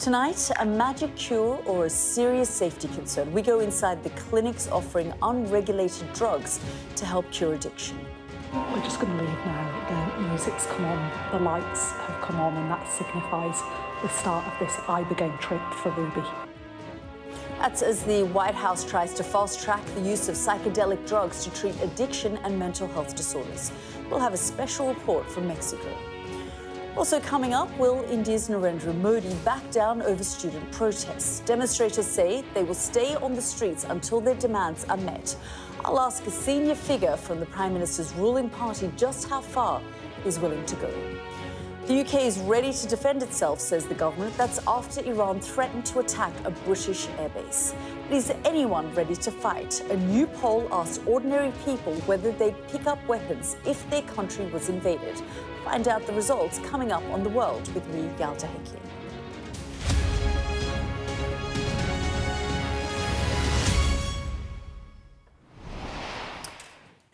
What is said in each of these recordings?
Tonight, a magic cure or a serious safety concern. We go inside the clinics offering unregulated drugs to help cure addiction. We're just going to leave now. The music's come on, the lights have come on, and that signifies the start of this Ibogaine trip for Ruby. That's as the White House tries to fast-track the use of psychedelic drugs to treat addiction and mental health disorders. We'll have a special report from Mexico. Also coming up, will India's Narendra Modi back down over student protests? Demonstrators say they will stay on the streets until their demands are met. I'll ask a senior figure from the Prime Minister's ruling party just how far he's willing to go. The UK is ready to defend itself, says the government. That's after Iran threatened to attack a British airbase. But is anyone ready to fight? A new poll asked ordinary people whether they'd pick up weapons if their country was invaded. Find out the results coming up on The World with me, Yalda Hakim.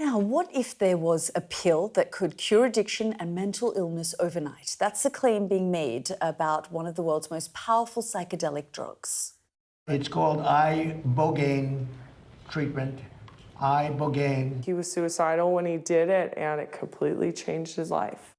Now, what if there was a pill that could cure addiction and mental illness overnight? That's a claim being made about one of the world's most powerful psychedelic drugs. It's called Ibogaine treatment. Ibogaine. He was suicidal when he did it, and it completely changed his life.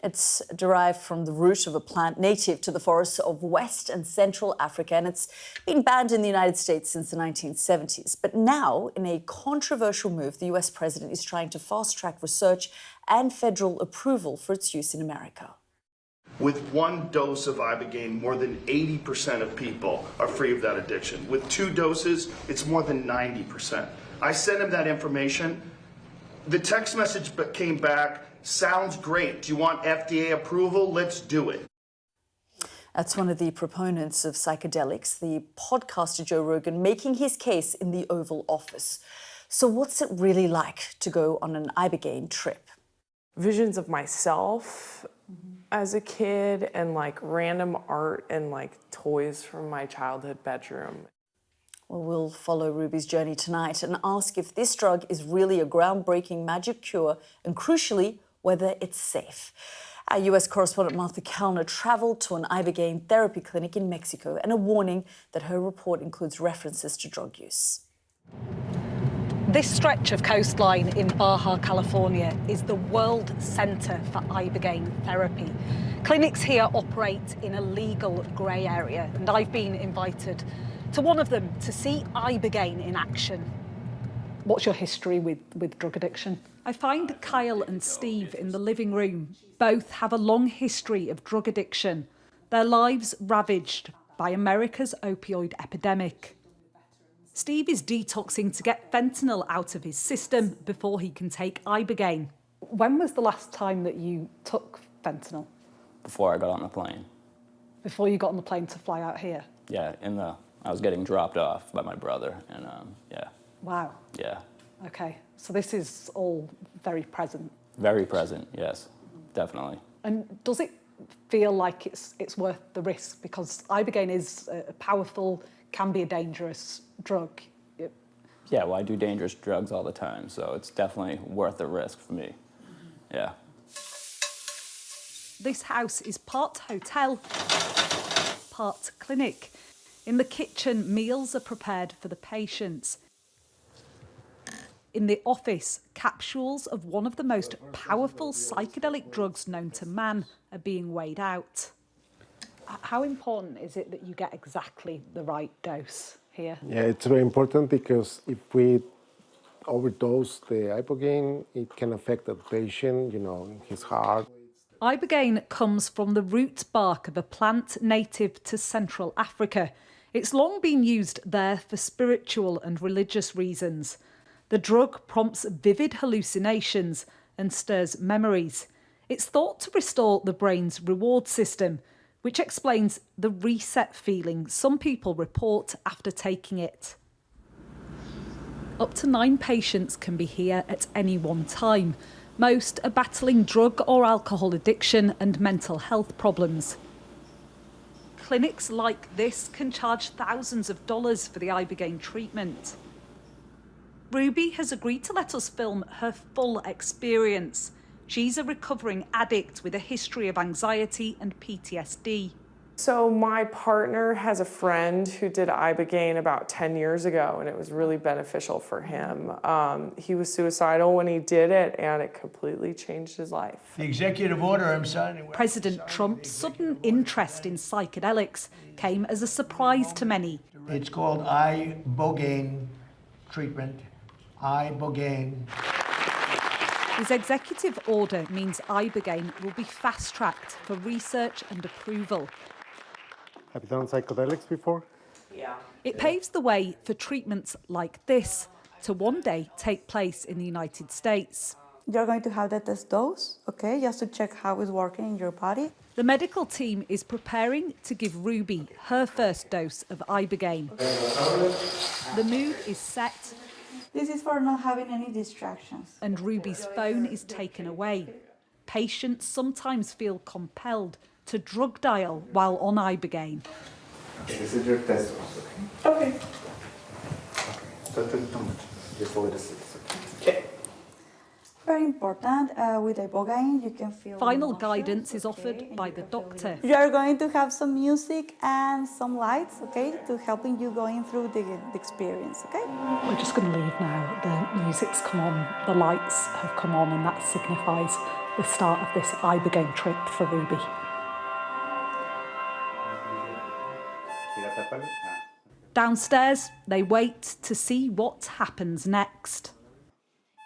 It's derived from the root of a plant native to the forests of West and Central Africa, and it's been banned in the United States since the 1970s. But now, in a controversial move, the US president is trying to fast-track research and federal approval for its use in America. With one dose of Ibogaine, more than 80% of people are free of that addiction. With 2 doses, it's more than 90%. I sent him that information. The text message came back, sounds great. Do you want FDA approval? Let's do it. That's one of the proponents of psychedelics, the podcaster Joe Rogan, making his case in the Oval Office. So what's it really like to go on an Ibogaine trip? Visions of myself as a kid and like random art and like toys from my childhood bedroom. Well, we'll follow Ruby's journey tonight and ask if this drug is really a groundbreaking magic cure and, crucially, whether it's safe. Our US correspondent Martha Kellner travelled to an Ibogaine therapy clinic in Mexico, and a warning that her report includes references to drug use. This stretch of coastline in Baja California is the world centre for Ibogaine therapy. Clinics here operate in a legal grey area, and I've been invited to one of them to see Ibogaine in action. What's your history with drug addiction? I find Kyle and Steve in the living room. Both have a long history of drug addiction, their lives ravaged by America's opioid epidemic. Steve is detoxing to get fentanyl out of his system before he can take Ibogaine. When was the last time that you took fentanyl? Before I got on the plane. Before you got on the plane to fly out here? Yeah, I was getting dropped off by my brother, and yeah. Wow. Yeah. Okay, so this is all very present. Very present, yes, definitely. And does it feel like it's worth the risk? Because Ibogaine is a powerful, can be a dangerous drug. Yeah, well, I do dangerous drugs all the time, so it's definitely worth the risk for me. Yeah. This house is part hotel, part clinic. In the kitchen, meals are prepared for the patients. In the office, capsules of one of the most powerful psychedelic drugs known to man are being weighed out. How important is it that you get exactly the right dose here? Yeah, it's very important because if we overdose the Ibogaine, it can affect the patient, his heart. Ibogaine comes from the root bark of a plant native to Central Africa. It's long been used there for spiritual and religious reasons. The drug prompts vivid hallucinations and stirs memories. It's thought to restore the brain's reward system, which explains the reset feeling some people report after taking it. Up to 9 patients can be here at any one time. Most are battling drug or alcohol addiction and mental health problems. Clinics like this can charge thousands of dollars for the Ibogaine treatment. Ruby has agreed to let us film her full experience. She's a recovering addict with a history of anxiety and PTSD. So my partner has a friend who did Ibogaine about 10 years ago, and it was really beneficial for him. He was suicidal when he did it, and it completely changed his life. The executive order I'm signing. President Trump's sudden interest in psychedelics came as a surprise to many. It's called Ibogaine treatment. Ibogaine. His executive order means Ibogaine will be fast-tracked for research and approval. Have you done psychedelics before? Yeah. It paves the way for treatments like this to one day take place in the United States. You're going to have the test dose, okay, just to check how it's working in your body. The medical team is preparing to give Ruby her first dose of Ibogaine. The mood is set This is for not having any distractions. and Ruby's phone is taken away. Patients sometimes feel compelled to drug dial while on Ibogaine. This is your test dose, Okay. okay? Before the Okay. Very important, with Ibogaine, you can feel Final emotions, guidance is okay, offered and by you the can feel doctor. You are going to have some music and some lights, okay, to helping you going through the experience, okay? We're just going to leave now. The music's come on, the lights have come on, and that signifies the start of this Ibogaine trip for Ruby. Downstairs, they wait to see what happens next.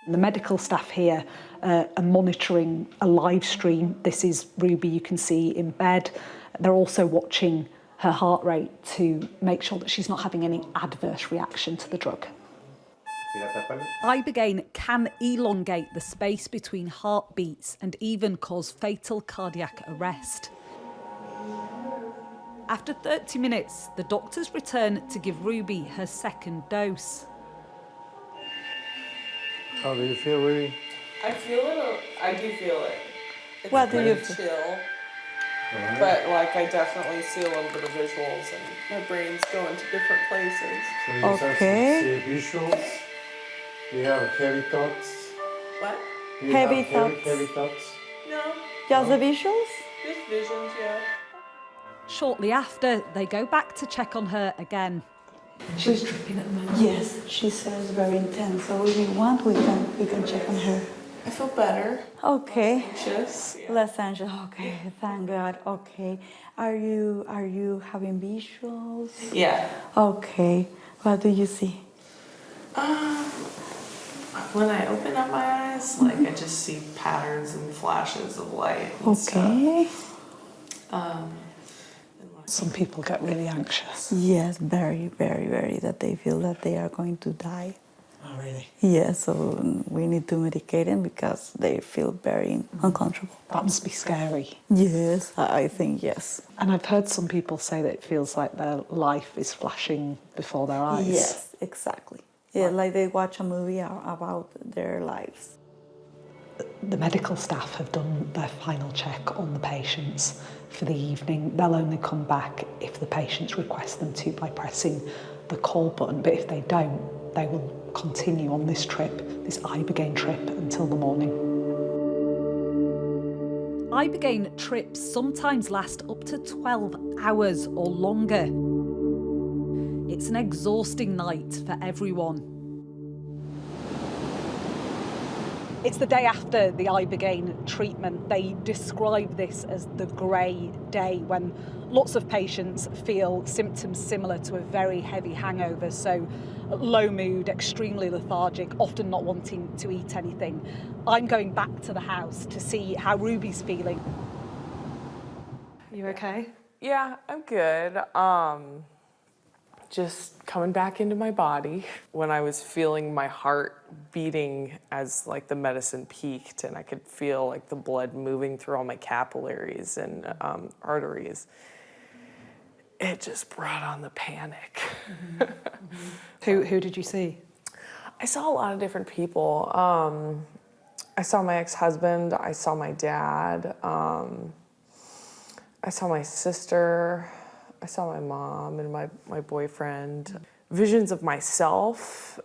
The medical staff here are monitoring a live stream. This is Ruby, you can see in bed. They're also watching her heart rate to make sure that she's not having any adverse reaction to the drug. Ibogaine can elongate the space between heartbeats and even cause fatal cardiac arrest. After 30 minutes, the doctors return to give Ruby her second dose. How do you feel, Ruby? I feel it. I do feel it. It's What do you pretty chill. But like I definitely see a little bit of visuals and my brain's going to different places. So you start Okay. to see visuals. You have heavy thoughts. What? You Heavy have thoughts. Heavy thoughts. No, Just the visuals? just visions, yeah. Shortly after, they go back to check on her again. She's dripping at the moment. Yes, she says very intense. So if you want, we can check on her. I feel better. Okay. Anxious. Yeah. Less anxious. Okay, thank God. Okay. Are you having visuals? Yeah. Okay. What do you see? When I open up my eyes, like I just see patterns and flashes of light. And Okay. Some people get really anxious. Yes, very, very, very. That they feel that they are going to die. Oh, really? Yes, so we need to medicate them because they feel very uncomfortable. That must be scary. Yes, I think yes. And I've heard some people say that it feels like their life is flashing before their eyes. Yes, exactly. Yeah, like they watch a movie about their lives. The medical staff have done their final check on the patients for the evening. They'll only come back if the patients request them to by pressing the call button, but if they don't, they will continue on this trip, this Ibogaine trip, until the morning. Ibogaine trips sometimes last up to 12 hours or longer. It's an exhausting night for everyone. It's the day after the Ibogaine treatment. They describe this as the grey day, when lots of patients feel symptoms similar to a very heavy hangover. So low mood, extremely lethargic, often not wanting to eat anything. I'm going back to the house to see how Ruby's feeling. You okay? Yeah, I'm good. Just coming back into my body. When I was feeling my heart beating as like the medicine peaked, and I could feel like the blood moving through all my capillaries and arteries, it just brought on the panic. Who did you see? I saw a lot of different people. I saw my ex-husband, I saw my dad, I saw my sister, I saw my mom and my boyfriend. Visions of myself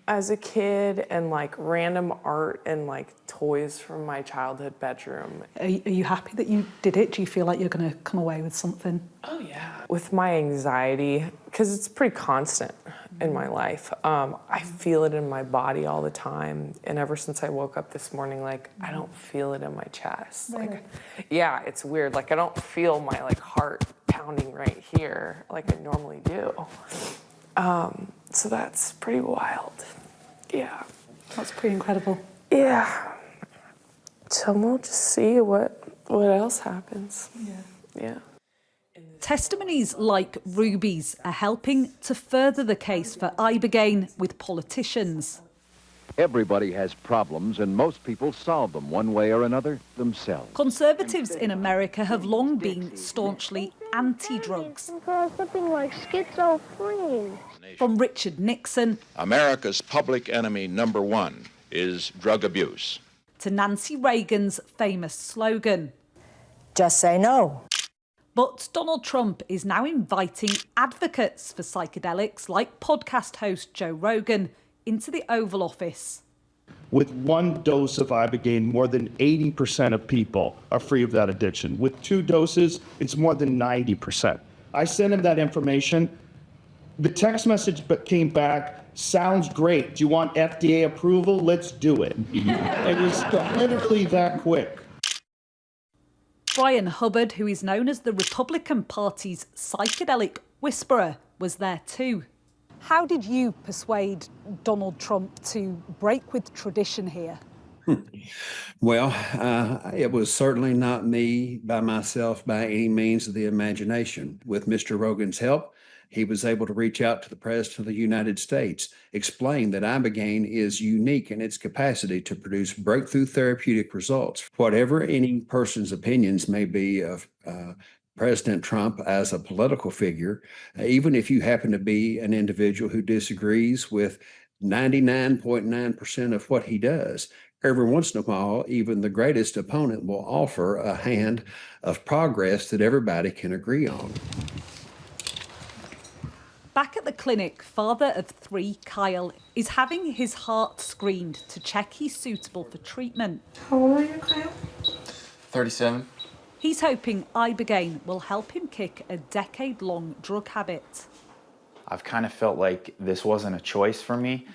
as a kid, and like random art and like toys from my childhood bedroom. Are you happy that you did it? Do you feel like you're going to come away with something? Oh yeah. With my anxiety, because it's pretty constant in my life, I feel it in my body all the time. And ever since I woke up this morning, like I don't feel it in my chest. Really? Like, yeah, it's weird. Like I don't feel my like heart pounding right here like I normally do. So that's pretty wild. Yeah. That's pretty incredible. Yeah. So we'll just see what else happens. Yeah. Testimonies like Ruby's are helping to further the case for Ibogaine with politicians. Everybody has problems, and most people solve them one way or another themselves. Conservatives in America have long been staunchly anti-drugs. Something like schizophrenia. From Richard Nixon, America's public enemy number one is drug abuse, to Nancy Reagan's famous slogan, Just say no. But Donald Trump is now inviting advocates for psychedelics like podcast host Joe Rogan into the Oval Office. With one dose of Ibogaine, more than 80% of people are free of that addiction. With 2 doses, it's more than 90%. I sent him that information. The text message came back, sounds great. Do you want FDA approval? Let's do it. It was literally that quick. Brian Hubbard, who is known as the Republican Party's psychedelic whisperer, was there too. How did you persuade Donald Trump to break with tradition here? Well, it was certainly not me by myself by any means of the imagination. With Mr. Rogan's help, he was able to reach out to the President of the United States, explain that Ibogaine is unique in its capacity to produce breakthrough therapeutic results. Whatever any person's opinions may be of President Trump as a political figure, even if you happen to be an individual who disagrees with 99.9% of what he does, every once in a while, even the greatest opponent will offer a hand of progress that everybody can agree on. Back at the clinic, father of 3, Kyle, is having his heart screened to check he's suitable for treatment. How old are you, Kyle? 37. He's hoping Ibogaine will help him kick a decade-long drug habit. I've kind of felt like this wasn't a choice for me,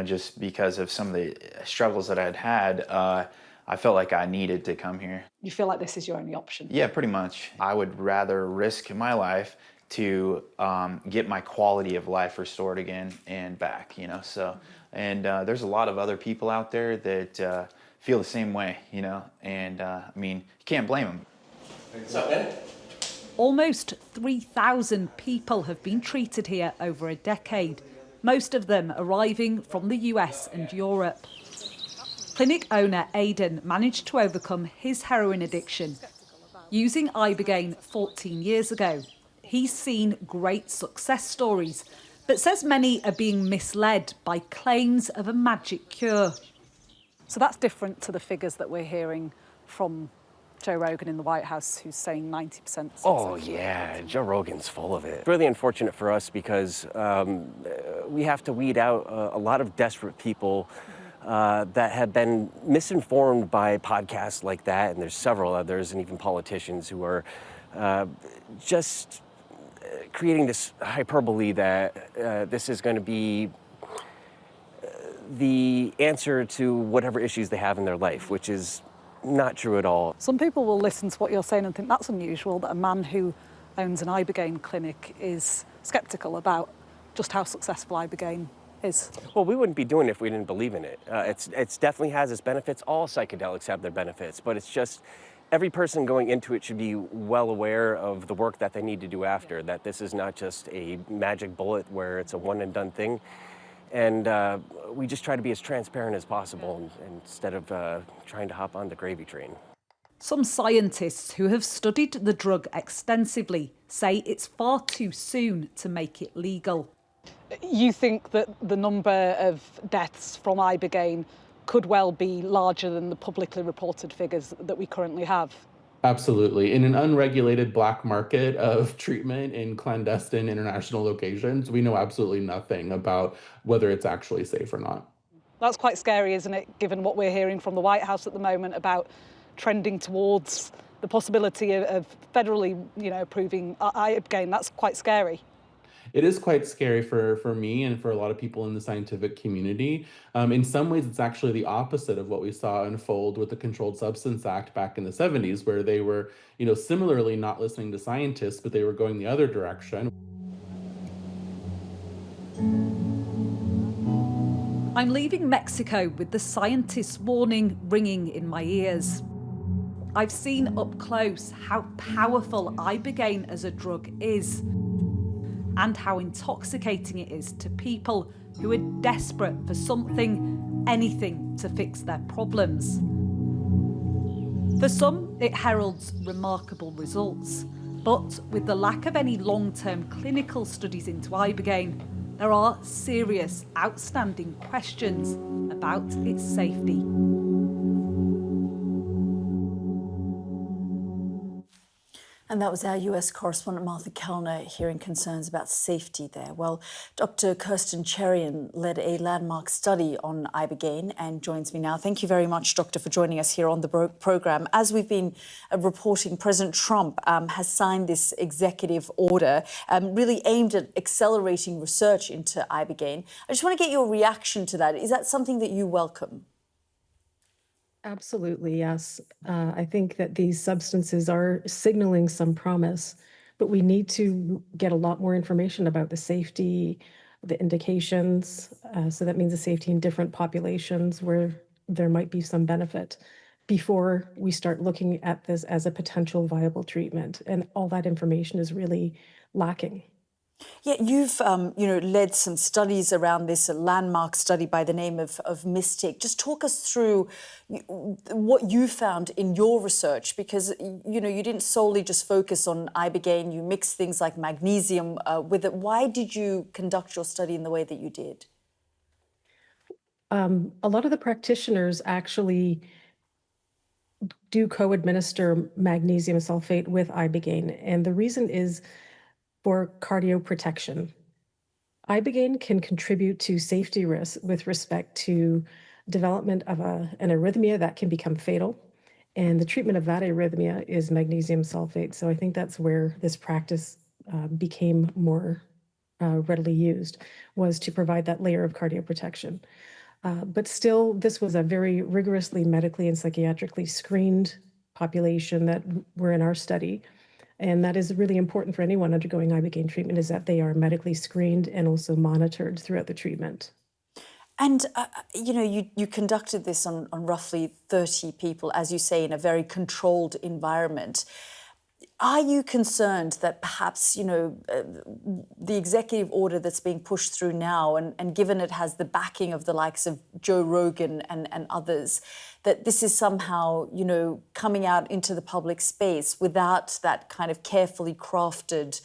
just because of some of the struggles that I'd had. I felt like I needed to come here. You feel like this is your only option? Yeah, pretty much. I would rather risk my life to get my quality of life restored again and back, there's a lot of other people out there that feel the same way, and you can't blame them. What's up, man? Almost 3,000 people have been treated here over a decade, most of them arriving from the US and Europe. Clinic owner Aidan managed to overcome his heroin addiction using Ibogaine 14 years ago. He's seen great success stories, but says many are being misled by claims of a magic cure. So that's different to the figures that we're hearing from Joe Rogan in the White House, who's saying 90% success. Oh, yeah, Joe Rogan's full of it. It's really unfortunate for us because we have to weed out a lot of desperate people that have been misinformed by podcasts like that, and there's several others, and even politicians who are just creating this hyperbole that this is going to be the answer to whatever issues they have in their life, which is not true at all. Some people will listen to what you're saying and think that's unusual, that a man who owns an Ibogaine clinic is sceptical about just how successful Ibogaine is. Well, we wouldn't be doing it if we didn't believe in it. It's definitely has its benefits. All psychedelics have their benefits, but it's just every person going into it should be well aware of the work that they need to do after, that this is not just a magic bullet where it's a one and done thing. And we just try to be as transparent as possible instead of trying to hop on the gravy train. Some scientists who have studied the drug extensively say it's far too soon to make it legal. You think that the number of deaths from Ibogaine could well be larger than the publicly reported figures that we currently have? Absolutely. In an unregulated black market of treatment in clandestine international locations, we know absolutely nothing about whether it's actually safe or not. That's quite scary, isn't it, given what we're hearing from the White House at the moment about trending towards the possibility of federally, approving Ibogaine. That's quite scary. It is quite scary for me and for a lot of people in the scientific community. In some ways, it's actually the opposite of what we saw unfold with the Controlled Substance Act back in the 70s, where they were, similarly not listening to scientists, but they were going the other direction. I'm leaving Mexico with the scientists' warning ringing in my ears. I've seen up close how powerful Ibogaine as a drug is, and how intoxicating it is to people who are desperate for something, anything to fix their problems. For some, it heralds remarkable results, but with the lack of any long-term clinical studies into Ibogaine, there are serious, outstanding questions about its safety. And that was our US correspondent Martha Kellner hearing concerns about safety there. Well, Dr. Kirsten Cherian led a landmark study on Ibogaine and joins me now. Thank you very much, Doctor, for joining us here on the programme. As we've been reporting, President Trump has signed this executive order really aimed at accelerating research into Ibogaine. I just want to get your reaction to that. Is that something that you welcome? Absolutely, yes. I think that these substances are signaling some promise, but we need to get a lot more information about the safety, the indications. So that means the safety in different populations where there might be some benefit before we start looking at this as a potential viable treatment. And all that information is really lacking. Yeah, you've led some studies around this, a landmark study by the name of Mystic. Just talk us through what you found in your research, because you didn't solely just focus on Ibogaine. You mixed things like magnesium with it. Why did you conduct your study in the way that you did? A lot of the practitioners actually do co-administer magnesium sulfate with Ibogaine, and the reason is for cardioprotection. Ibogaine can contribute to safety risks with respect to development of an arrhythmia that can become fatal. And the treatment of that arrhythmia is magnesium sulfate. So I think that's where this practice became more readily used, was to provide that layer of cardioprotection. But still, this was a very rigorously medically and psychiatrically screened population that were in our study. And that is really important for anyone undergoing Ibogaine treatment, is that they are medically screened and also monitored throughout the treatment. And, you conducted this on roughly 30 people, as you say, in a very controlled environment. Are you concerned that perhaps, the executive order that's being pushed through now, and given it has the backing of the likes of Joe Rogan and others, that this is somehow, coming out into the public space without that kind of carefully crafted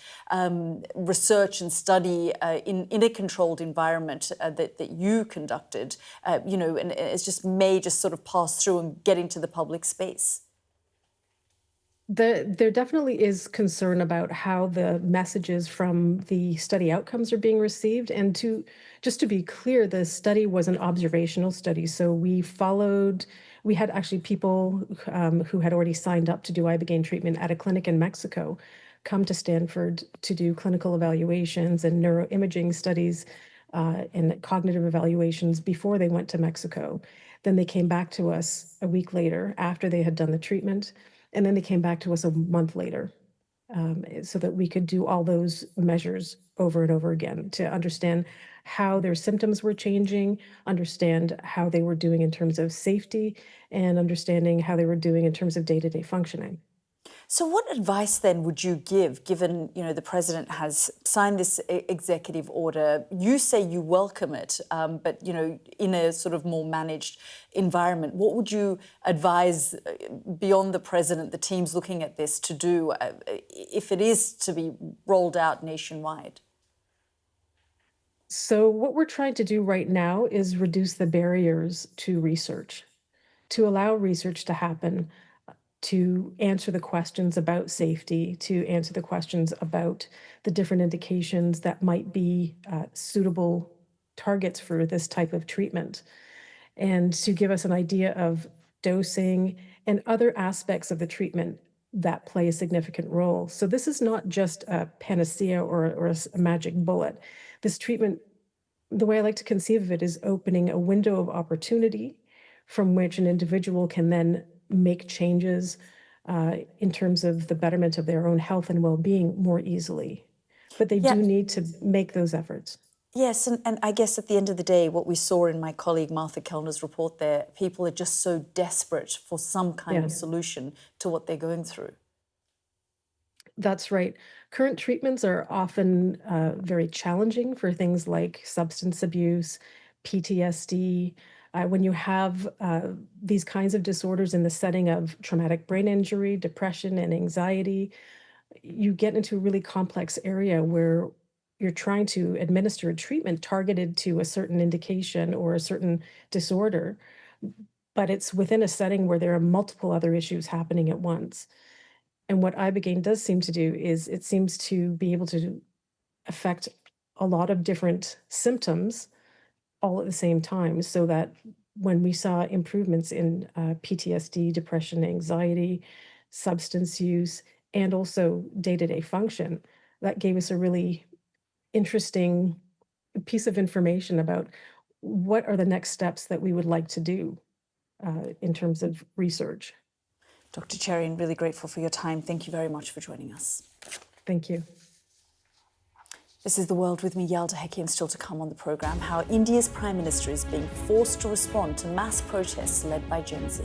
research and study in a controlled environment that you conducted, and it's just may just sort of pass through and get into the public space? There definitely is concern about how the messages from the study outcomes are being received. And just to be clear, the study was an observational study. So we had actually people who had already signed up to do Ibogaine treatment at a clinic in Mexico come to Stanford to do clinical evaluations and neuroimaging studies and cognitive evaluations before they went to Mexico. Then they came back to us a week later after they had done the treatment. And then they came back to us a month later so that we could do all those measures over and over again to understand how their symptoms were changing, understand how they were doing in terms of safety, and understanding how they were doing in terms of day-to-day functioning. So what advice then would you give, given, the president has signed this executive order? You say you welcome it, but, in a sort of more managed environment. What would you advise beyond the president, the teams looking at this, to do if it is to be rolled out nationwide? So what we're trying to do right now is reduce the barriers to research, to allow research to happen to answer the questions about safety, to answer the questions about the different indications that might be suitable targets for this type of treatment, and to give us an idea of dosing and other aspects of the treatment that play a significant role. So this is not just a panacea or a magic bullet. This treatment, the way I like to conceive of it, is opening a window of opportunity from which an individual can then make changes in terms of the betterment of their own health and well-being more easily. But they do need to make those efforts. Yes, and I guess at the end of the day, what we saw in my colleague Martha Kellner's report there, people are just so desperate for some kind of solution to what they're going through. That's right. Current treatments are often very challenging for things like substance abuse, PTSD. When you have these kinds of disorders in the setting of traumatic brain injury, depression, and anxiety, you get into a really complex area where you're trying to administer a treatment targeted to a certain indication or a certain disorder, but it's within a setting where there are multiple other issues happening at once. And what Ibogaine does seem to do is it seems to be able to affect a lot of different symptoms all at the same time, so that when we saw improvements in PTSD, depression, anxiety, substance use, and also day-to-day function, that gave us a really interesting piece of information about what are the next steps that we would like to do in terms of research. Dr. Cherian, really grateful for your time. Thank you very much for joining us. Thank you. This is The World with me, Yalda Hakim. Still to come on the programme, how India's Prime Minister is being forced to respond to mass protests led by Gen Z.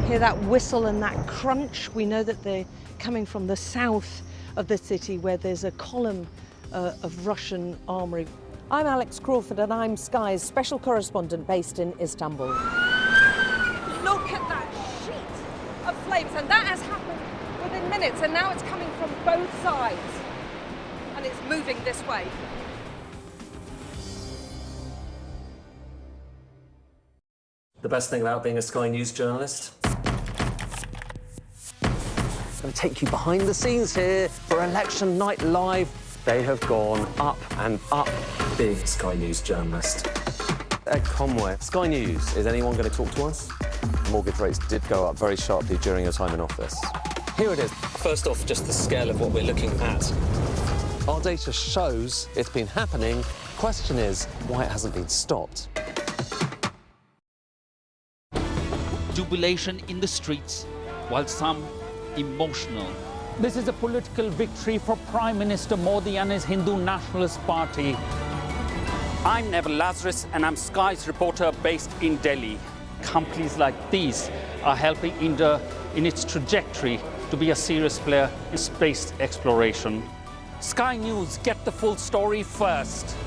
Hear that whistle and that crunch? We know that they're coming from the south of the city, where there's a column of Russian armoury. I'm Alex Crawford and I'm Sky's special correspondent based in Istanbul. Look at that sheet of flames, and that has happened within minutes, and now it's coming from both sides and it's moving this way. The best thing about being a Sky News journalist? I'm going to take you behind the scenes here for Election Night Live. They have gone up and up. Being a Sky News journalist. At Commonwealth, Sky News, is anyone going to talk to us? Mortgage rates did go up very sharply during your time in office. Here it is. First off, just the scale of what we're looking at. Our data shows it's been happening. Question is, why it hasn't been stopped. Jubilation in the streets, while some emotional. This is a political victory for Prime Minister Modi and his Hindu Nationalist Party. I'm Neville Lazarus, and I'm Sky's reporter based in Delhi. Companies like these are helping India in its trajectory to be a serious player in space exploration. Sky News, get the full story first.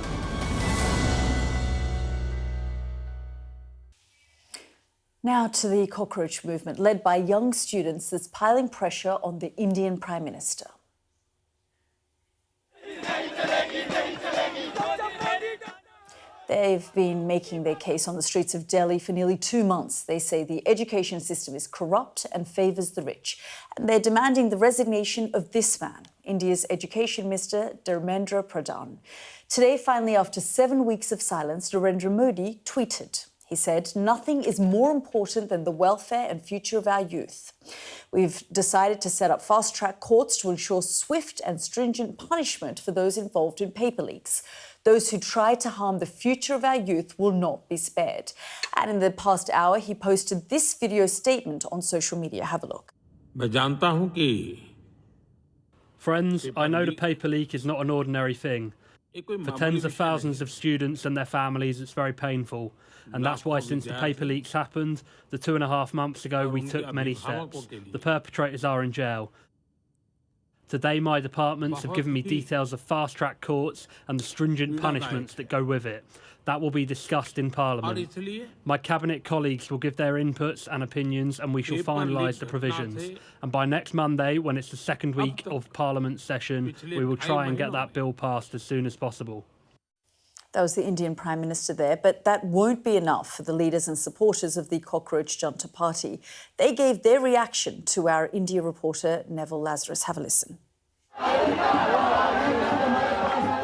Now to the cockroach movement, led by young students, that's piling pressure on the Indian Prime Minister. They've been making their case on the streets of Delhi for nearly 2 months. They say the education system is corrupt and favours the rich. And they're demanding the resignation of this man, India's Education Minister Dharmendra Pradhan. Today, finally, after 7 weeks of silence, Narendra Modi tweeted. He said, "Nothing is more important than the welfare and future of our youth. We've decided to set up fast-track courts to ensure swift and stringent punishment for those involved in paper leaks. Those who try to harm the future of our youth will not be spared." And in the past hour, he posted this video statement on social media. Have a look. Friends, I know the paper leak is not an ordinary thing. For tens of thousands of students and their families, it's very painful. And that's why since the paper leaks happened, the 2.5 months ago, we took many steps. The perpetrators are in jail. Today, my departments have given me details of fast-track courts and the stringent punishments that go with it. That will be discussed in Parliament. My Cabinet colleagues will give their inputs and opinions, and we shall finalise the provisions. And by next Monday, when it's the second week of Parliament session, we will try and get that bill passed as soon as possible. That was the Indian Prime Minister there, but that won't be enough for the leaders and supporters of the Cockroach Janta Party. They gave their reaction to our India reporter, Neville Lazarus. Have a listen.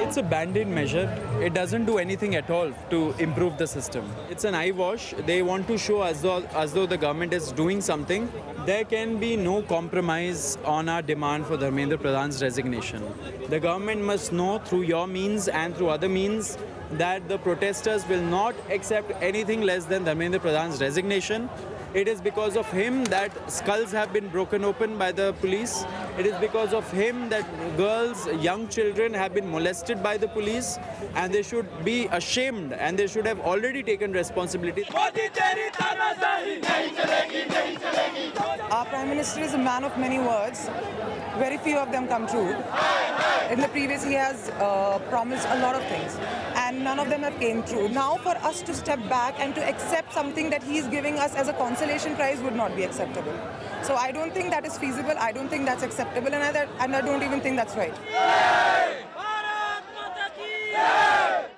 It's a band-aid measure. It doesn't do anything at all to improve the system. It's an eyewash. They want to show as though the government is doing something. There can be no compromise on our demand for Dharmendra Pradhan's resignation. The government must know through your means and through other means that the protesters will not accept anything less than Dharmendra Pradhan's resignation. It is because of him that skulls have been broken open by the police. It is because of him that girls, young children have been molested by the police, and they should be ashamed and they should have already taken responsibility. Our Prime Minister is a man of many words. Very few of them come true. In the previous, he has promised a lot of things, and none of them have came true. Now, for us to step back and to accept something that he is giving us as a consolation prize would not be acceptable. So I don't think that is feasible. I don't think that's acceptable, and I don't even think that's right.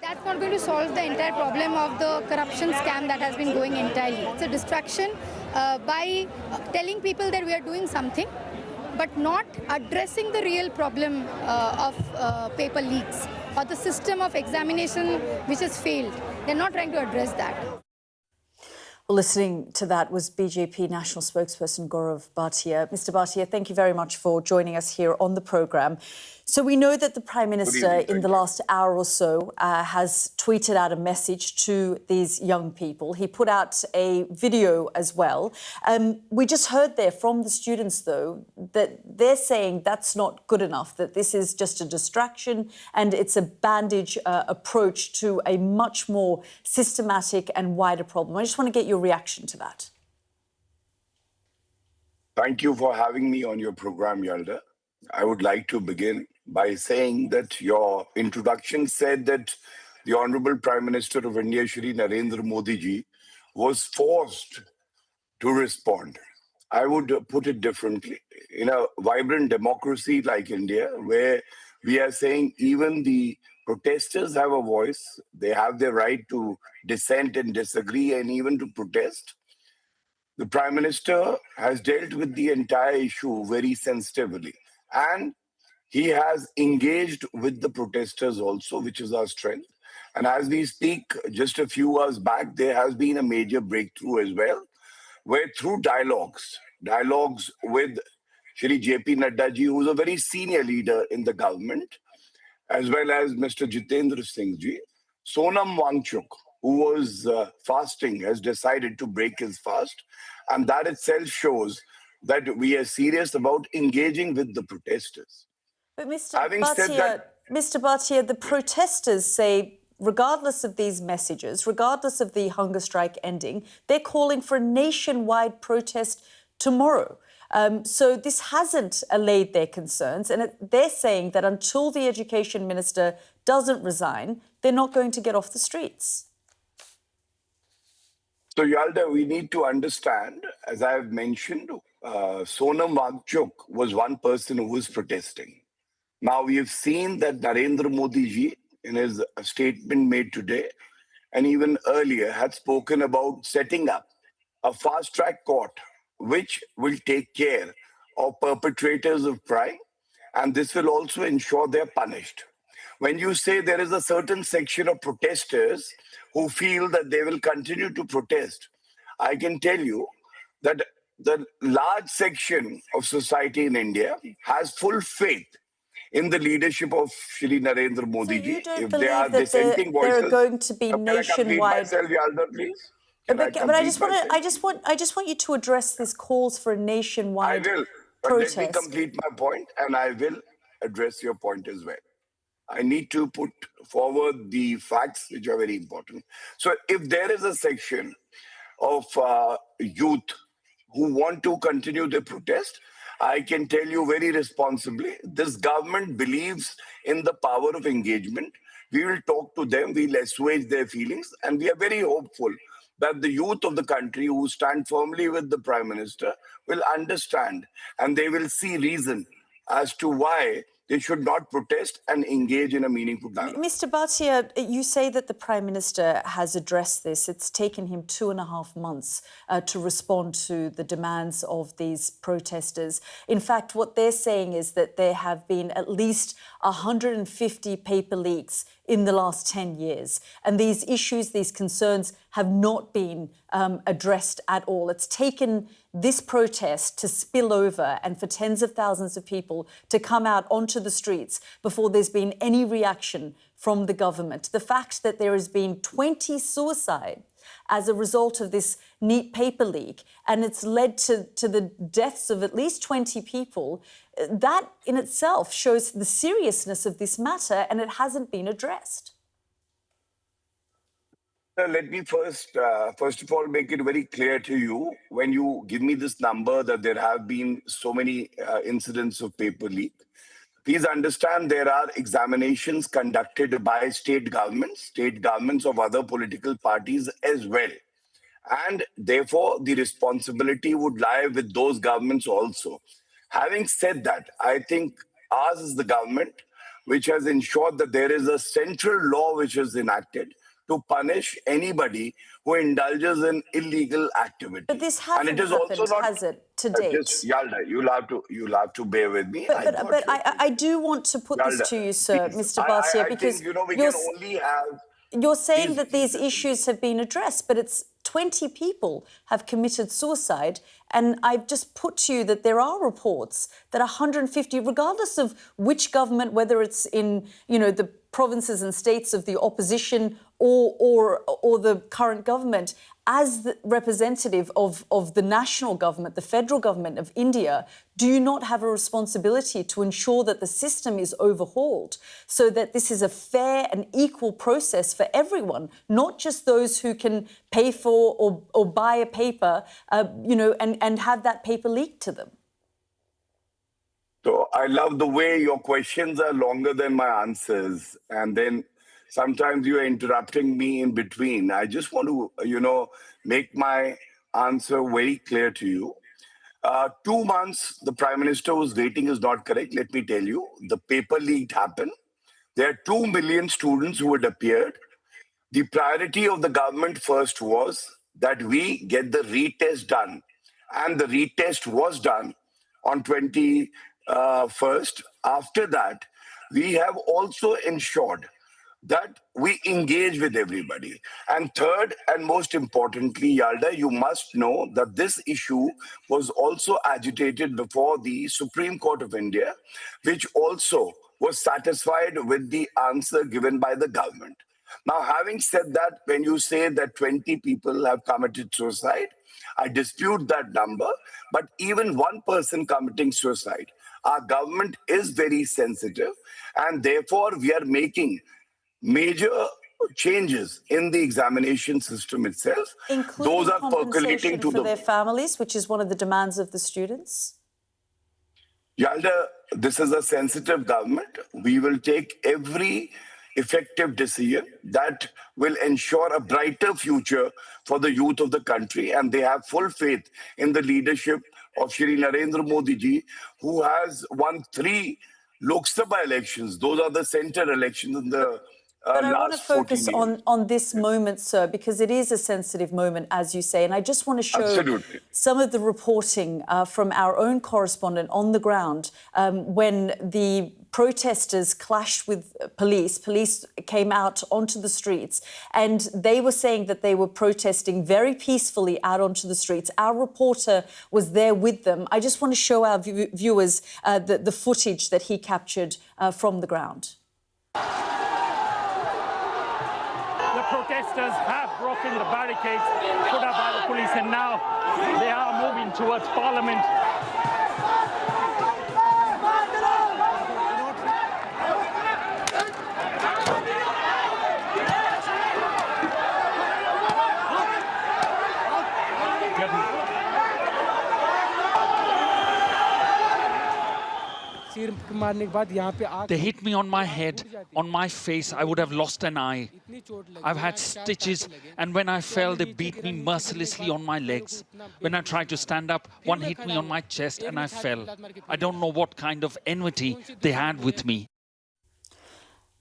That's not going to solve the entire problem of the corruption scam that has been going entirely. It's a distraction by telling people that we are doing something, but not addressing the real problem of paper leaks or the system of examination which has failed. They're not trying to address that. Well, listening to that was BJP National Spokesperson Gaurav Bhatia. Mr. Bhatia, thank you very much for joining us here on the programme. So we know that the Prime Minister in the last hour or so has tweeted out a message to these young people. He put out a video as well. We just heard there from the students, though, that they're saying that's not good enough, that this is just a distraction and it's a bandage approach to a much more systematic and wider problem. I just want to get your reaction to that. Thank you for having me on your program, Yalda. I would like to begin by saying that your introduction said that the Honorable Prime Minister of India, Shri Narendra Modi ji, was forced to respond. I would put it differently. In a vibrant democracy like India, where we are saying even the protesters have a voice, they have their right to dissent and disagree and even to protest, the Prime Minister has dealt with the entire issue very sensitively. And he has engaged with the protesters also, which is our strength. And as we speak, just a few hours back, there has been a major breakthrough as well, where through dialogues with Shri J.P. Nadda ji, who's a very senior leader in the government, as well as Mr. Jitendra Singh ji, Sonam Wangchuk, who was fasting, has decided to break his fast. And that itself shows that we are serious about engaging with the protesters. But Having said that, Mr. Bhatia, the protesters say, regardless of these messages, regardless of the hunger strike ending, they're calling for a nationwide protest tomorrow. So this hasn't allayed their concerns, and they're saying that until the Education Minister doesn't resign, they're not going to get off the streets. So, Yalda, we need to understand, as I have mentioned, Sonam Wangchuk was one person who was protesting. Now, we have seen that Narendra Modi ji, in his statement made today, and even earlier, had spoken about setting up a fast-track court which will take care of perpetrators of crime, and this will also ensure they're punished. When you say there is a certain section of protesters who feel that they will continue to protest, I can tell you that the large section of society in India has full faith in the leadership of Shri Narendra Modi ji. If there are dissenting voices, there are going to be nationwide. Can I complete myself, Yalda, please? But I just want you to address this calls for a nationwide protest. Let me complete my point, and I will address your point as well. I need to put forward the facts which are very important. So if there is a section of youth who want to continue the protest, I can tell you very responsibly, this government believes in the power of engagement. We will talk to them, we'll assuage their feelings, and we are very hopeful that the youth of the country who stand firmly with the Prime Minister will understand, and they will see reason as to why they should not protest and engage in a meaningful dialogue. Mr. Bhatia, you say that the Prime Minister has addressed this. It's taken him 2.5 months to respond to the demands of these protesters. In fact, what they're saying is that there have been at least 150 paper leaks in the last 10 years. And these issues, these concerns have not been addressed at all. It's taken this protest to spill over and for tens of thousands of people to come out onto the streets before there's been any reaction from the government. The fact that there has been 20 suicides as a result of this neat paper leak, and it's led to the deaths of at least 20 people, that in itself shows the seriousness of this matter, and it hasn't been addressed. Let me first of all, make it very clear to you, when you give me this number that there have been so many incidents of paper leak, please understand there are examinations conducted by state governments of other political parties as well. And therefore, the responsibility would lie with those governments also. Having said that, I think ours is the government which has ensured that there is a central law which is enacted to punish anybody who indulges in illegal activity. But this hasn't happened, has it, to date? Just, Yalda, you'll have to bear with me. But I do want to put Yalda, this to you, sir, please. Mr. Bhatia, because you're saying that these issues have been addressed, but it's 20 people have committed suicide. And I've just put to you that there are reports that 150, regardless of which government, whether it's in, the provinces and states of the opposition or the current government, as the representative of the national government, the federal government of India, do you not have a responsibility to ensure that the system is overhauled so that this is a fair and equal process for everyone, not just those who can pay for or buy a paper, and have that paper leaked to them? So I love the way your questions are longer than my answers, and then sometimes you are interrupting me in between. I just want to, make my answer very clear to you. 2 months the Prime Minister was waiting is not correct. Let me tell you, the paper leak happened. There are 2 million students who had appeared. The priority of the government first was that we get the retest done. And the retest was done on 21st. After that, we have also ensured that we engage with everybody. And third, and most importantly, Yalda, you must know that this issue was also agitated before the Supreme Court of India, which also was satisfied with the answer given by the government. Now, having said that, when you say that 20 people have committed suicide, I dispute that number, but even one person committing suicide, our government is very sensitive, and therefore we are making major changes in the examination system itself. Including Those are compensation percolating to for their families, which is one of the demands of the students? Yalda, this is a sensitive government. We will take every effective decision that will ensure a brighter future for the youth of the country. And they have full faith in the leadership of Shri Narendra Modi ji, who has won 3 Lok Sabha elections. Those are the center elections in the But I want to last 14 focus years. on this moment, sir, because it is a sensitive moment, as you say. And I just want to show Absolutely. some of the reporting from our own correspondent on the ground when the protesters clashed with police. Police came out onto the streets and they were saying that they were protesting very peacefully out onto the streets. Our reporter was there with them. I just want to show our viewers the footage that he captured from the ground. The protesters have broken the barricades put up by the police, and now they are moving towards Parliament. They hit me on my head, on my face. I would have lost an eye. I've had stitches, and when I fell, they beat me mercilessly on my legs. When I tried to stand up, one hit me on my chest and I fell. I don't know what kind of enmity they had with me.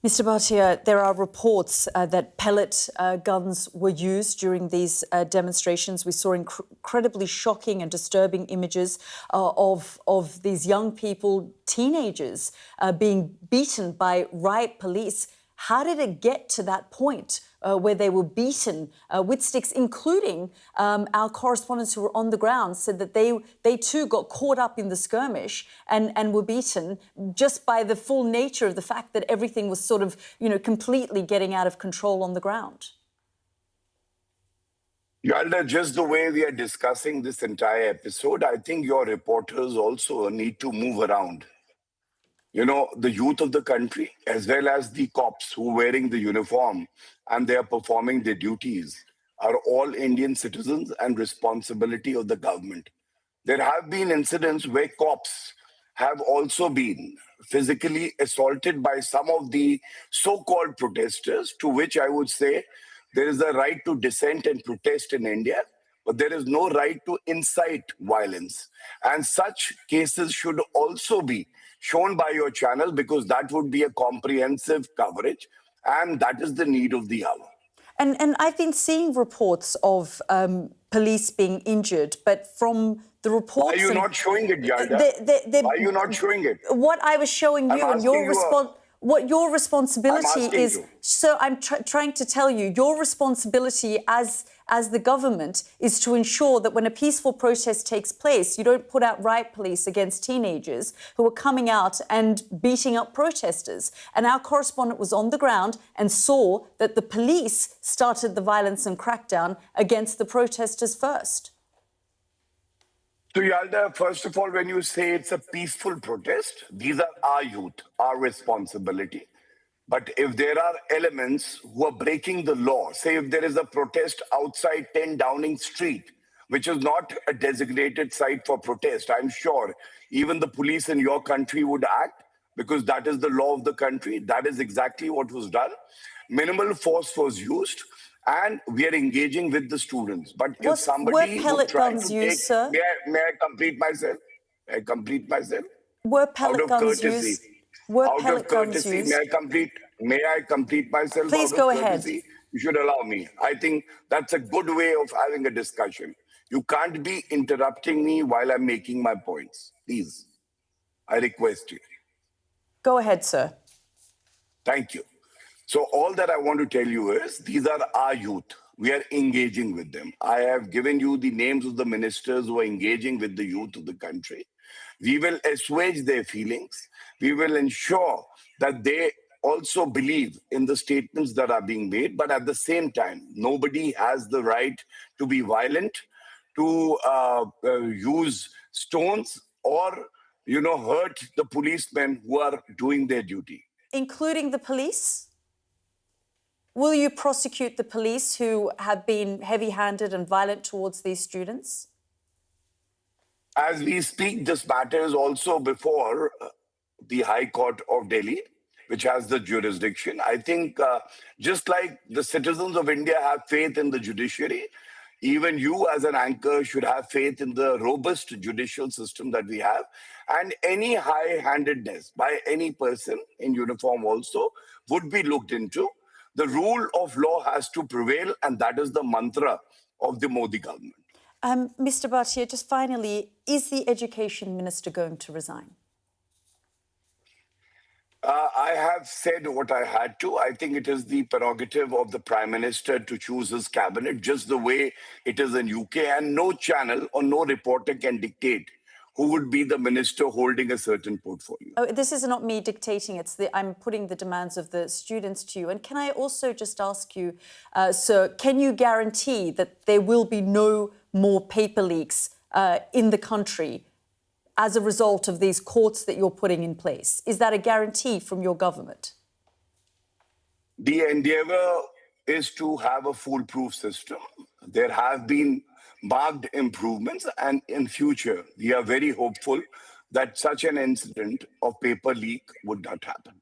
Mr. Bhatia, there are reports that pellet guns were used during these demonstrations. We saw incredibly shocking and disturbing images of these young people, teenagers, being beaten by riot police. How did it get to that point where they were beaten with sticks, including our correspondents who were on the ground said that they too got caught up in the skirmish and were beaten just by the full nature of the fact that everything was sort of, completely getting out of control on the ground? Yalda, just the way we are discussing this entire episode, I think your reporters also need to move around. The youth of the country, as well as the cops who are wearing the uniform and they are performing their duties, are all Indian citizens and responsibility of the government. There have been incidents where cops have also been physically assaulted by some of the so-called protesters, to which I would say there is a right to dissent and protest in India, but there is no right to incite violence. And such cases should also be shown by your channel, because that would be a comprehensive coverage, and that is the need of the hour. And I've been seeing reports of police being injured, but from the reports... Why are you not showing it, Yalda? Why are you not showing it? What I was showing you and your response... What your responsibility is, so I'm trying to tell you, your responsibility as the government is to ensure that when a peaceful protest takes place, you don't put out riot police against teenagers who are coming out and beating up protesters. And our correspondent was on the ground and saw that the police started the violence and crackdown against the protesters first. So, Yalda, first of all, when you say it's a peaceful protest, these are our youth, our responsibility. But if there are elements who are breaking the law, say if there is a protest outside 10 Downing Street, which is not a designated site for protest, I'm sure even the police in your country would act, because that is the law of the country. That is exactly what was done. Minimal force was used, and we are engaging with the students. But if somebody would try to take... Sir? May I complete myself? May I complete myself? Were pellet guns courtesy, used? Were out pellet of courtesy, guns used? May I complete myself? Please out go of ahead. Courtesy? You should allow me. I think that's a good way of having a discussion. You can't be interrupting me while I'm making my points. Please, I request you. Go ahead, sir. Thank you. So all that I want to tell you is these are our youth. We are engaging with them. I have given you the names of the ministers who are engaging with the youth of the country. We will assuage their feelings. We will ensure that they also believe in the statements that are being made. But at the same time, nobody has the right to be violent, to use stones or, hurt the policemen who are doing their duty. Including the police? Will you prosecute the police who have been heavy-handed and violent towards these students? As we speak, this matter is also before the High Court of Delhi, which has the jurisdiction. I think just like the citizens of India have faith in the judiciary, even you as an anchor should have faith in the robust judicial system that we have. And any high-handedness by any person in uniform also would be looked into. The rule of law has to prevail, and that is the mantra of the Modi government. Mr. Bhatia, just finally, is the Education Minister going to resign? I have said what I had to. I think it is the prerogative of the Prime Minister to choose his cabinet, just the way it is in UK, and no channel or no reporter can dictate who would be the minister holding a certain portfolio. Oh, this is not me dictating, I'm putting the demands of the students to you. And can I also just ask you, sir, can you guarantee that there will be no more paper leaks in the country as a result of these courts that you're putting in place? Is that a guarantee from your government? The endeavour is to have a foolproof system. There have been marked improvements, and in future, we are very hopeful that such an incident of paper leak would not happen.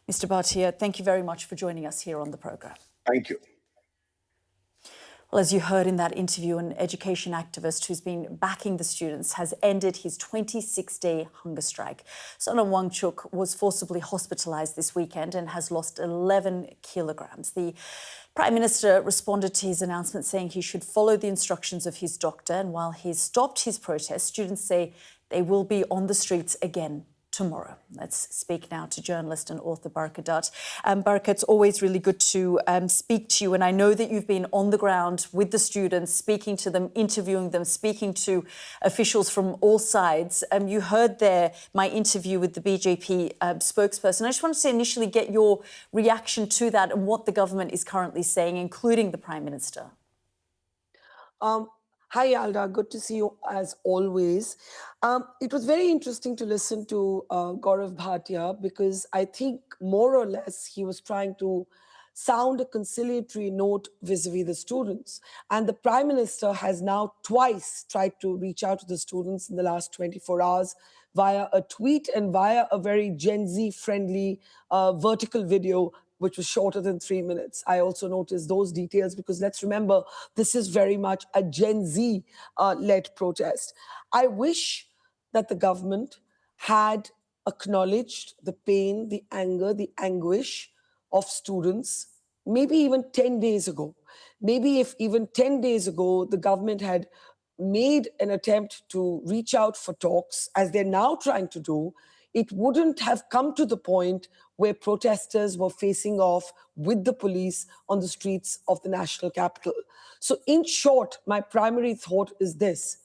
Mr. Bhatia, thank you very much for joining us here on the programme. Thank you. Well, as you heard in that interview, an education activist who's been backing the students has ended his 26-day hunger strike. Sonam Wangchuk was forcibly hospitalised this weekend and has lost 11 kilograms. The Prime Minister responded to his announcement saying he should follow the instructions of his doctor. And while he's stopped his protest, students say they will be on the streets again tomorrow. Let's speak now to journalist and author Baraka Dutt. Baraka, it's always really good to speak to you. And I know that you've been on the ground with the students, speaking to them, interviewing them, speaking to officials from all sides. You heard there my interview with the BJP spokesperson. I just wanted to initially get your reaction to that and what the government is currently saying, including the Prime Minister. Hi, Yalda. Good to see you as always. It was very interesting to listen to Gaurav Bhatia because I think more or less he was trying to sound a conciliatory note vis-a-vis the students. And the Prime Minister has now twice tried to reach out to the students in the last 24 hours via a tweet and via a very Gen Z-friendly vertical video which was shorter than 3 minutes. I also noticed those details because let's remember, this is very much a Gen Z-led protest. I wish that the government had acknowledged the pain, the anger, the anguish of students, maybe even 10 days ago. Maybe if even 10 days ago, the government had made an attempt to reach out for talks, as they're now trying to do, it wouldn't have come to the point where protesters were facing off with the police on the streets of the national capital. So in short, my primary thought is this.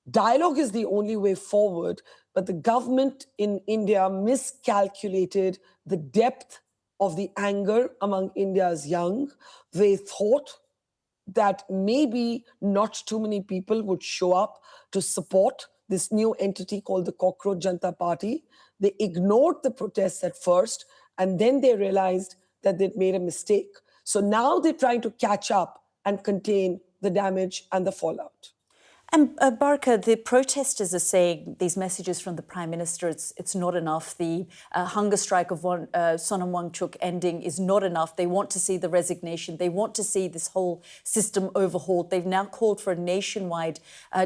Dialogue is the only way forward, but the government in India miscalculated the depth of the anger among India's young. They thought that maybe not too many people would show up to support this new entity called the Cockroach Janta Party. They ignored the protests at first, and then they realized that they'd made a mistake. So now they're trying to catch up and contain the damage and the fallout. And Baraka, the protesters are saying these messages from the Prime Minister, it's not enough. The hunger strike of Sonam Wangchuk ending is not enough. They want to see the resignation. They want to see this whole system overhauled. They've now called for a nationwide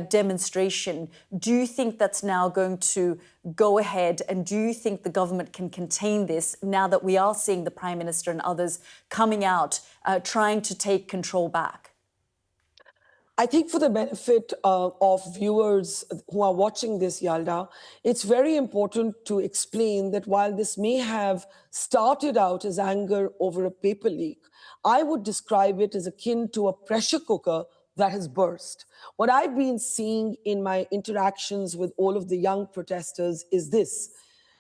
demonstration. Do you think that's now going to go ahead? And do you think the government can contain this now that we are seeing the Prime Minister and others coming out trying to take control back? I think for the benefit of viewers who are watching this, Yalda, it's very important to explain that while this may have started out as anger over a paper leak, I would describe it as akin to a pressure cooker that has burst. What I've been seeing in my interactions with all of the young protesters is this.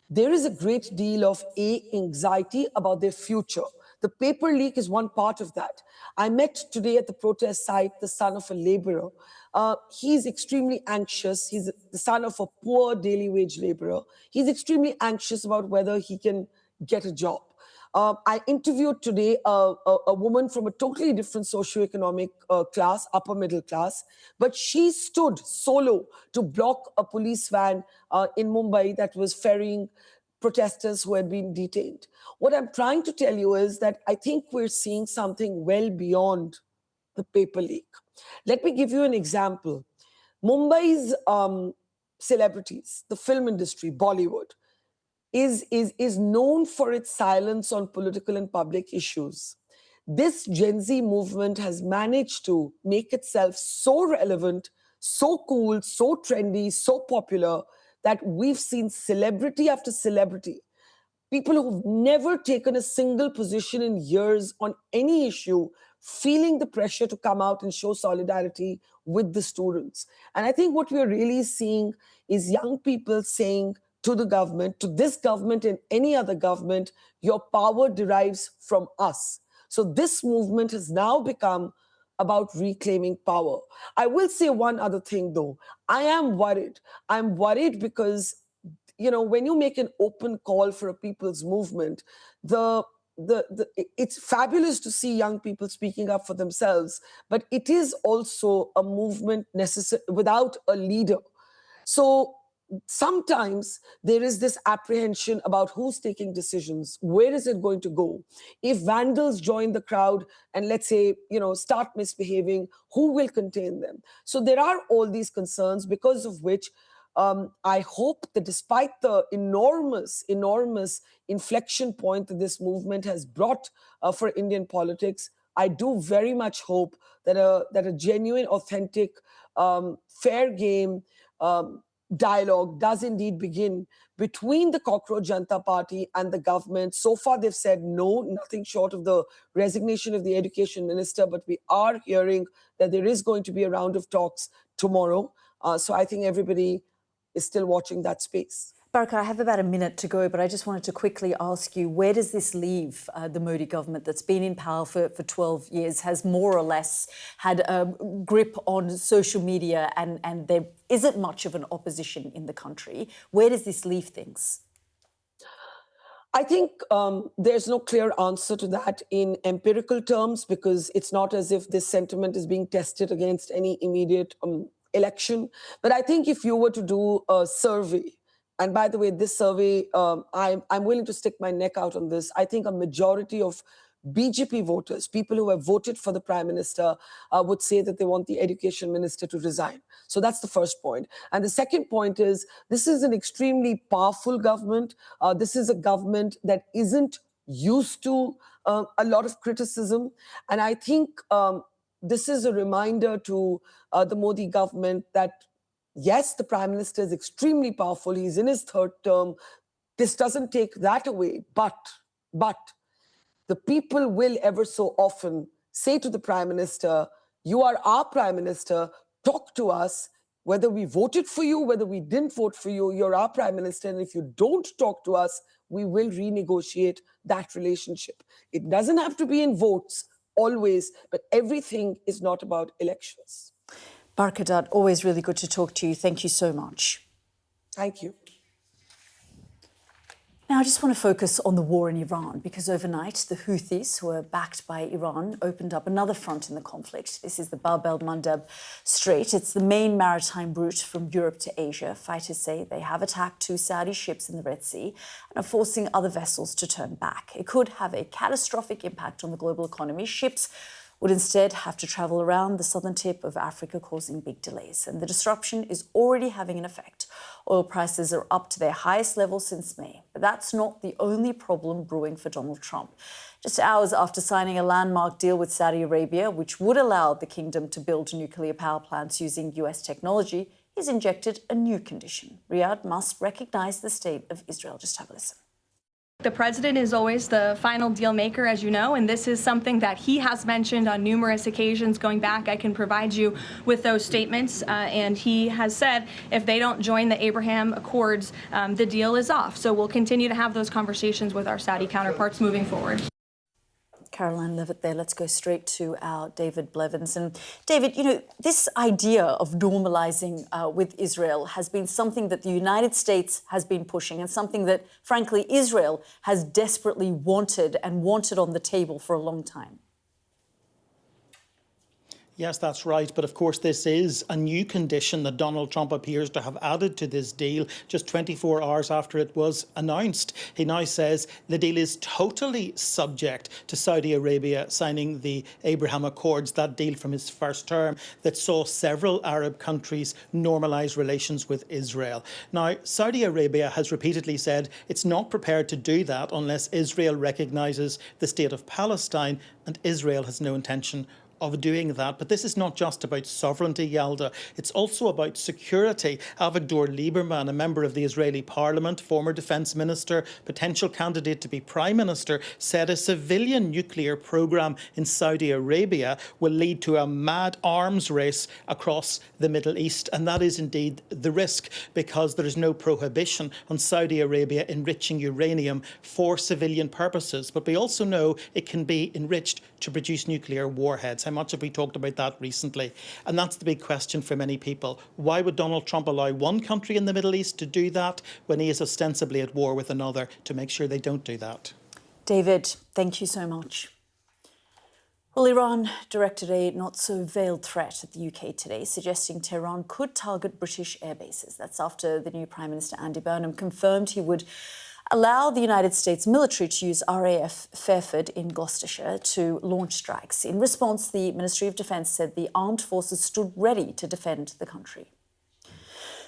There is a great deal of anxiety about their future. The paper leak is one part of that. I met today at the protest site the son of a laborer. He's extremely anxious. He's the son of a poor daily wage laborer. He's extremely anxious about whether he can get a job. I interviewed today a woman from a totally different socioeconomic class, upper middle class, but she stood solo to block a police van in Mumbai that was ferrying protesters who had been detained. What I'm trying to tell you is that I think we're seeing something well beyond the paper leak. Let me give you an example. Mumbai's celebrities, the film industry, Bollywood, is known for its silence on political and public issues. This Gen Z movement has managed to make itself so relevant, so cool, so trendy, so popular, that we've seen celebrity after celebrity, people who've never taken a single position in years on any issue, feeling the pressure to come out and show solidarity with the students. And I think what we're really seeing is young people saying to the government, to this government and any other government, your power derives from us. So this movement has now become about reclaiming power. I will say one other thing, though. I am worried. I'm worried because, you know, when you make an open call for a people's movement, it's fabulous to see young people speaking up for themselves, but it is also a movement without a leader. So sometimes there is this apprehension about who's taking decisions. Where is it going to go? If vandals join the crowd and let's say, you know, start misbehaving, who will contain them? So there are all these concerns, because of which I hope that despite the enormous inflection point that this movement has brought for Indian politics, I do very much hope that a genuine, authentic, fair game dialogue does indeed begin between the Cockroach Janta Party and the government. So far, they've said no, nothing short of the resignation of the education minister, but we are hearing that there is going to be a round of talks tomorrow. So I think everybody is still watching that space. Baraka, I have about a minute to go, but I just wanted to quickly ask you, where does this leave the Modi government that's been in power for 12 years, has more or less had a grip on social media, and there isn't much of an opposition in the country? Where does this leave things? I think there's no clear answer to that in empirical terms, because it's not as if this sentiment is being tested against any immediate election. But I think if you were to do a survey, and by the way, this survey, I'm willing to stick my neck out on this. I think a majority of BJP voters, people who have voted for the Prime Minister, would say that they want the Education Minister to resign. So that's the first point. And the second point is, this is an extremely powerful government. This is a government that isn't used to a lot of criticism. And I think this is a reminder to the Modi government that, yes, the Prime Minister is extremely powerful. He's in his third term. This doesn't take that away. But the people will ever so often say to the Prime Minister, you are our Prime Minister, talk to us, whether we voted for you, whether we didn't vote for you, you're our Prime Minister. And if you don't talk to us, we will renegotiate that relationship. It doesn't have to be in votes always, but everything is not about elections. Baraka Dutt, always really good to talk to you. Thank you so much. Thank you. Now, I just want to focus on the war in Iran, because overnight the Houthis, who are backed by Iran, opened up another front in the conflict. This is the Bab el-Mandeb Strait. It's the main maritime route from Europe to Asia. Fighters say they have attacked 2 Saudi ships in the Red Sea and are forcing other vessels to turn back. It could have a catastrophic impact on the global economy. Ships would instead have to travel around the southern tip of Africa, causing big delays. And the disruption is already having an effect. Oil prices are up to their highest level since May. But that's not the only problem brewing for Donald Trump. Just hours after signing a landmark deal with Saudi Arabia, which would allow the kingdom to build nuclear power plants using US technology, he's injected a new condition. Riyadh must recognise the state of Israel. Just have a listen. The president is always the final deal maker, as you know, and this is something that he has mentioned on numerous occasions going back. I can provide you with those statements, and he has said if they don't join the Abraham Accords, the deal is off. So we'll continue to have those conversations with our Saudi counterparts moving forward. Caroline Levitt there. Let's go straight to our David Blevins. And David, you know, this idea of normalising with Israel has been something that the United States has been pushing and something that, frankly, Israel has desperately wanted on the table for a long time. Yes, that's right. But of course, this is a new condition that Donald Trump appears to have added to this deal just 24 hours after it was announced. He now says the deal is totally subject to Saudi Arabia signing the Abraham Accords, that deal from his first term that saw several Arab countries normalise relations with Israel. Now, Saudi Arabia has repeatedly said it's not prepared to do that unless Israel recognises the state of Palestine, and Israel has no intention of doing that. But this is not just about sovereignty, Yalda. It's also about security. Avigdor Lieberman, a member of the Israeli parliament, former defence minister, potential candidate to be prime minister, said a civilian nuclear programme in Saudi Arabia will lead to a mad arms race across the Middle East. And that is indeed the risk, because there is no prohibition on Saudi Arabia enriching uranium for civilian purposes. But we also know it can be enriched to produce nuclear warheads. How much have we talked about that recently? And that's the big question for many people. Why would Donald Trump allow one country in the Middle East to do that when he is ostensibly at war with another to make sure they don't do that? David, thank you so much. Well, Iran directed a not-so-veiled threat at the UK today, suggesting Tehran could target British air bases. That's after the new Prime Minister Andy Burnham confirmed he would allow the United States military to use RAF Fairford in Gloucestershire to launch strikes. In response, the Ministry of Defence said the armed forces stood ready to defend the country.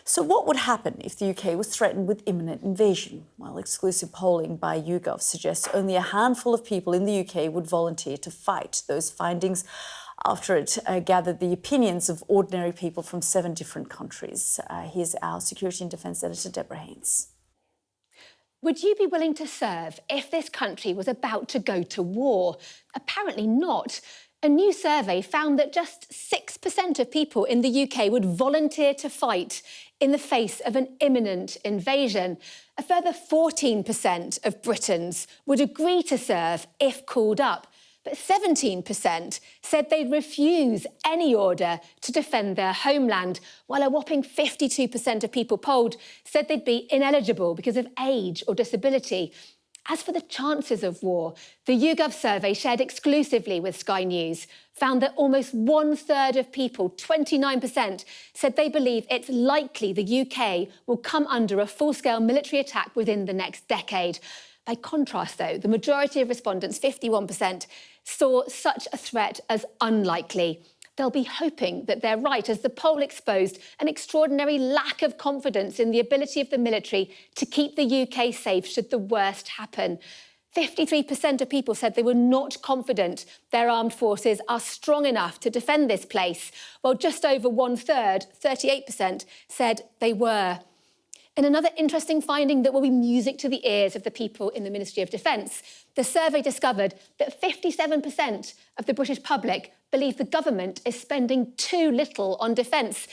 So what would happen if the UK was threatened with imminent invasion? Well, exclusive polling by YouGov suggests only a handful of people in the UK would volunteer to fight. Those findings after it gathered the opinions of ordinary people from 7 different countries. Here's our Security and Defence Editor, Deborah Haynes. Would you be willing to serve if this country was about to go to war? Apparently not. A new survey found that just 6% of people in the UK would volunteer to fight in the face of an imminent invasion. A further 14% of Britons would agree to serve if called up. But 17% said they'd refuse any order to defend their homeland, while a whopping 52% of people polled said they'd be ineligible because of age or disability. As for the chances of war, the YouGov survey shared exclusively with Sky News found that almost 1/3 of people, 29%, said they believe it's likely the UK will come under a full-scale military attack within the next decade. By contrast, though, the majority of respondents, 51%, saw such a threat as unlikely. They'll be hoping that they're right, as the poll exposed an extraordinary lack of confidence in the ability of the military to keep the UK safe should the worst happen. 53% of people said they were not confident their armed forces are strong enough to defend this place, while just over 1/3, 38%, said they were. In another interesting finding that will be music to the ears of the people in the Ministry of Defence, the survey discovered that 57% of the British public believe the government is spending too little on defence.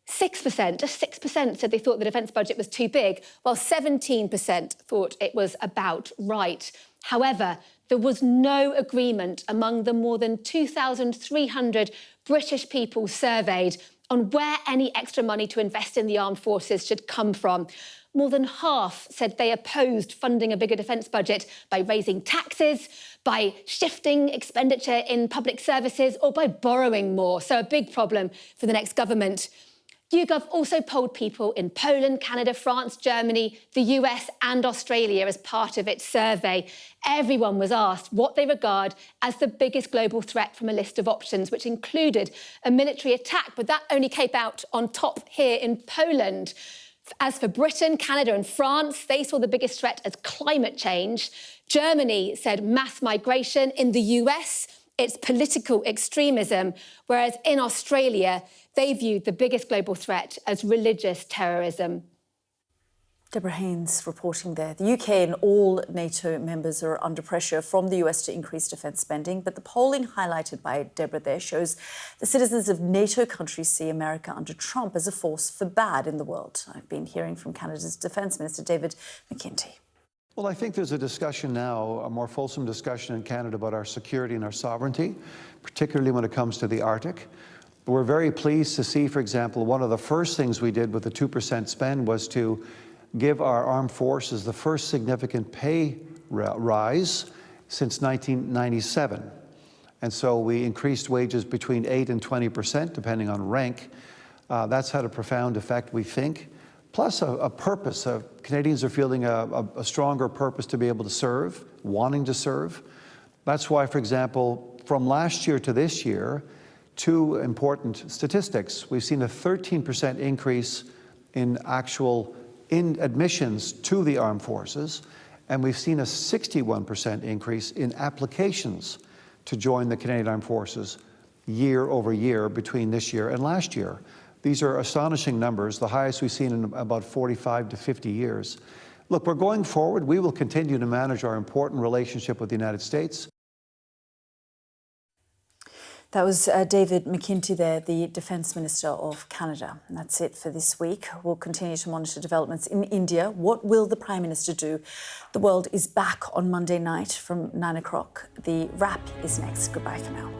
6% said they thought the defence budget was too big, while 17% thought it was about right. However, there was no agreement among the more than 2,300 British people surveyed on where any extra money to invest in the armed forces should come from. More than half said they opposed funding a bigger defence budget by raising taxes, by shifting expenditure in public services, or by borrowing more. So a big problem for the next government. YouGov also polled people in Poland, Canada, France, Germany, the US and Australia as part of its survey. Everyone was asked what they regard as the biggest global threat from a list of options, which included a military attack, but that only came out on top here in Poland. As for Britain, Canada and France, they saw the biggest threat as climate change. Germany said mass migration. In the US, it's political extremism, whereas in Australia, they viewed the biggest global threat as religious terrorism. Deborah Haynes reporting there. The UK and all NATO members are under pressure from the US to increase defence spending, but the polling highlighted by Deborah there shows the citizens of NATO countries see America under Trump as a force for bad in the world. I've been hearing from Canada's Defence Minister, David McKenty. Well, I think there's a discussion now, a more fulsome discussion in Canada about our security and our sovereignty, particularly when it comes to the Arctic. We're very pleased to see, for example, one of the first things we did with the 2% spend was to give our armed forces the first significant pay rise since 1997. And so we increased wages between 8 and 20%, depending on rank. That's had a profound effect, we think. Plus a purpose. Canadians are feeling a stronger purpose to be able to serve, wanting to serve. That's why, for example, from last year to this year, two important statistics. We've seen a 13% increase in actual admissions to the armed forces, and we've seen a 61% increase in applications to join the Canadian Armed Forces year over year between this year and last year. These are astonishing numbers, the highest we've seen in about 45 to 50 years. Look, we're going forward. We will continue to manage our important relationship with the United States. That was David McKenty there, the Defence Minister of Canada. And that's it for this week. We'll continue to monitor developments in India. What will the Prime Minister do? The World is back on Monday night from 9 o'clock. The wrap is next. Goodbye for now.